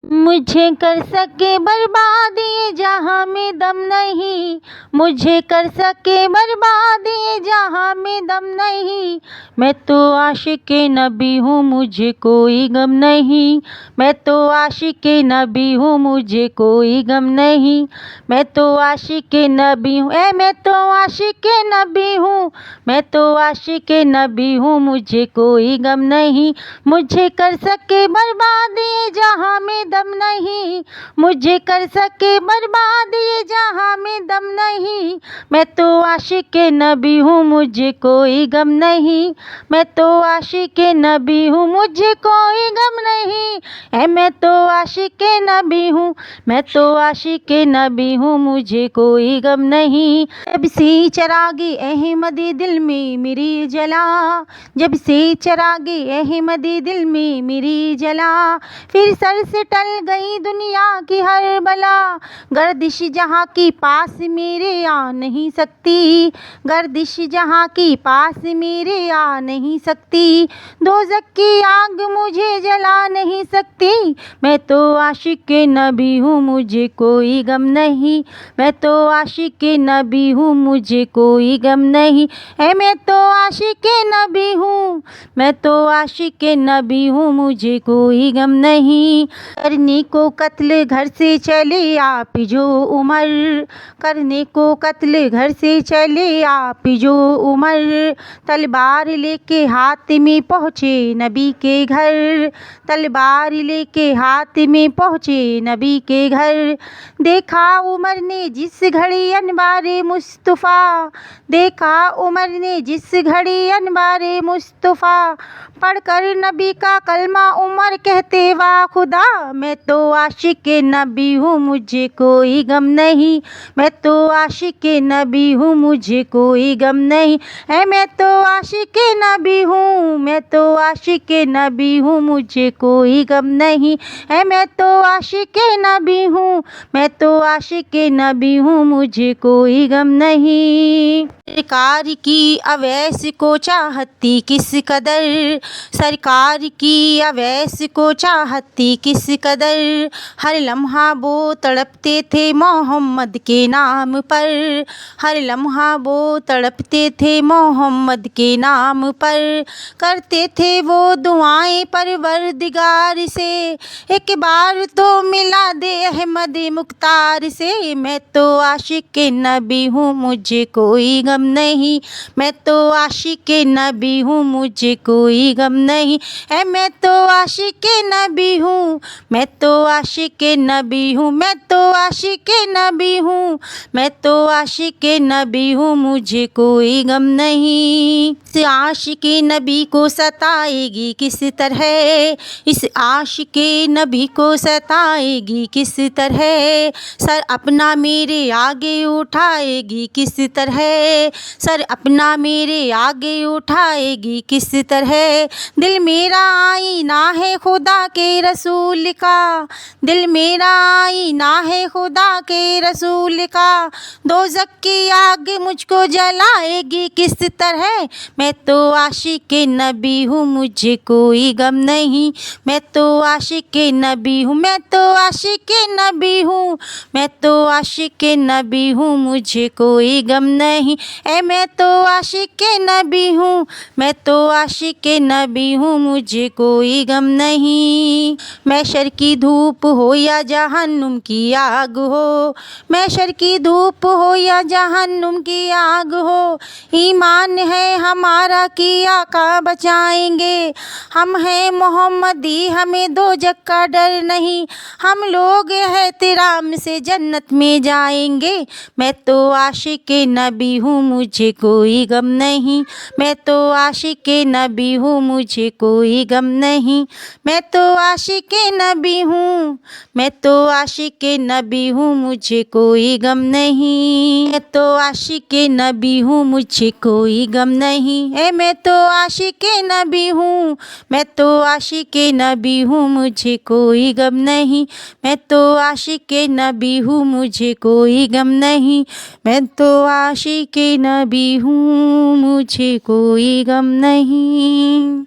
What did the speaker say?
मुझे कर सके बर्बाद ये जहाँ में दम नहीं, मुझे कर सके बर्बाद ये जहाँ में दम नहीं। मैं तो आशिक़ नबी हूँ, मुझे कोई गम नहीं। मैं तो आशिक़ नबी हूँ, मुझे कोई गम नहीं। मैं तो आशिक़ नबी हूँ, मैं तो आशिक़ नबी हूँ। मैं तो आशिक़ नबी हूँ, मुझे कोई गम नहीं। मुझे कर सके बर्बाद ये जहाँ में दम नहीं, मुझे कर सके बर्बाद ये जहाँ में दम नहीं। मैं तो आशिक़ नबी हूँ, मुझे कोई गम नहीं। मैं तो आशिक़ नबी हूँ, मुझे कोई गम नहीं। मैं तो आशिक़ नबी हूँ, मैं तो आशिक़ नबी हूँ, मुझे कोई गम नहीं। जब से चिरागे अहमदी दिल में मेरी जला, जब से चिरागे अहमदी दिल में मेरी जला, फिर सर से टल गई दुनिया की हर बला। गर्दिश जहाँ की पास मेरे आ नहीं सकती, गर्दिश जहाँ की पास मेरे आ नहीं सकती। दोज़ख की आग मुझे जला नहीं सकती। मैं तो आशिक़ नबी हूँ, मुझे कोई गम नहीं। मैं तो आशिक़ नबी हूँ, मुझे कोई गम नहीं। मैं तो आशिक़ नबी हूँ, मैं तो आशिक़ नबी हूँ, मुझे कोई गम नहीं। करने को कत्ल घर से चले आप जो उमर, करने को कत्ल घर से चले आप जो उमर। तलवार लेके हाथ में पहुँचे नबी के घर, तलवार लेके हाथ में पहुँचे नबी के घर। देखा उमर ने जिस घड़ी अनवारे मुस्तफ़ा, देखा उमर ने जिस घड़ी अनवारे मुस्तफ़ा। पढ़कर नबी का कलमा उमर कहते वाह खुदा। मैं तो आशिक़ नबी हूँ, मुझे कोई गम नहीं। मैं तो आशिक़ नबी हूँ, मुझे कोई गम नहीं। मैं तो आशिक़ नबी हूँ, मैं तो आशिक़ नबी हूँ, मुझे कोई गम नहीं। मैं तो आशिक़ नबी हूँ, मैं तो आशिक़ नबी हूँ, मुझे कोई गम नहीं। सरकार की अवैस को चाहती किस कदर, सरकार की अवैस को चाहती किस कदर। हर लम्हा वो तड़पते थे मोहम्मद के नाम पर, हर लम्हा वो तड़पते थे मोहम्मद के नाम पर। करते थे वो दुआएं परवरदिगार से, एक बार तो मिला दे अहमद मुख्तार से। मैं तो आशिक़ नबी हूँ, मुझे कोई गम नहीं। मैं तो आशिक़ नबी हूँ, मुझे कोई गम नहीं। मैं तो आशिक़ नबी हूँ, मैं तो आशिक़ नबी हूँ, मैं तो आशिक़ नबी हूँ, मैं तो आशिक़ नबी हूँ, मुझे कोई गम नहीं। इस आशिक़ नबी को सताएगी किस तरह, इस आशिक़ नबी को सताएगी किस तरह। सर अपना मेरे आगे उठाएगी किस तरह, सर अपना मेरे आगे उठाएगी किस तरह। दिल मेरा आईना है खुदा के रसूल का, दिल मेरा आईना है खुदा के रसूल का। दोज़ख की आग मुझको जलाएगी किस तरह। मैं तो आशिक़ नबी हूँ, मुझे कोई गम नहीं। मैं तो आशिक़ नबी हूँ, मैं तो आशिक़ नबी हूँ, मैं तो आशिक़ नबी हूँ, मुझे कोई गम नहीं। मैं तो आशिक़ नबी हूँ, मैं तो आशिक़ नबी हूँ, मुझे कोई गम नहीं। महशर की धूप हो या जहन्नुम की आग हो, महशर की धूप हो या जहन्नुम की आग हो। ईमान है हमारा कि आका बचाएंगे, हम हैं मोहम्मदी हमें दोज़ख का डर नहीं। हम लोग एहतराम से जन्नत में जाएंगे। मैं तो आशिक़ नबी हूँ, मुझे कोई गम नहीं। मैं तो आशिक़ नबी हूँ, मुझे कोई गम नहीं। मैं तो आशिक़ नबी हूँ, मैं तो आशिक़ नबी हूँ, मुझे कोई गम नहीं। मैं तो आशिक़ नबी हूँ, मुझे कोई गम नहीं। मैं तो आशिक़ नबी हूँ, मैं तो आशिक़ नबी हूँ, मुझे कोई गम नहीं। मैं तो आशिक़ नबी हूँ, मुझे कोई गम नहीं। मैं तो आशिक़ नबी हूँ, मुझे कोई गम नहीं।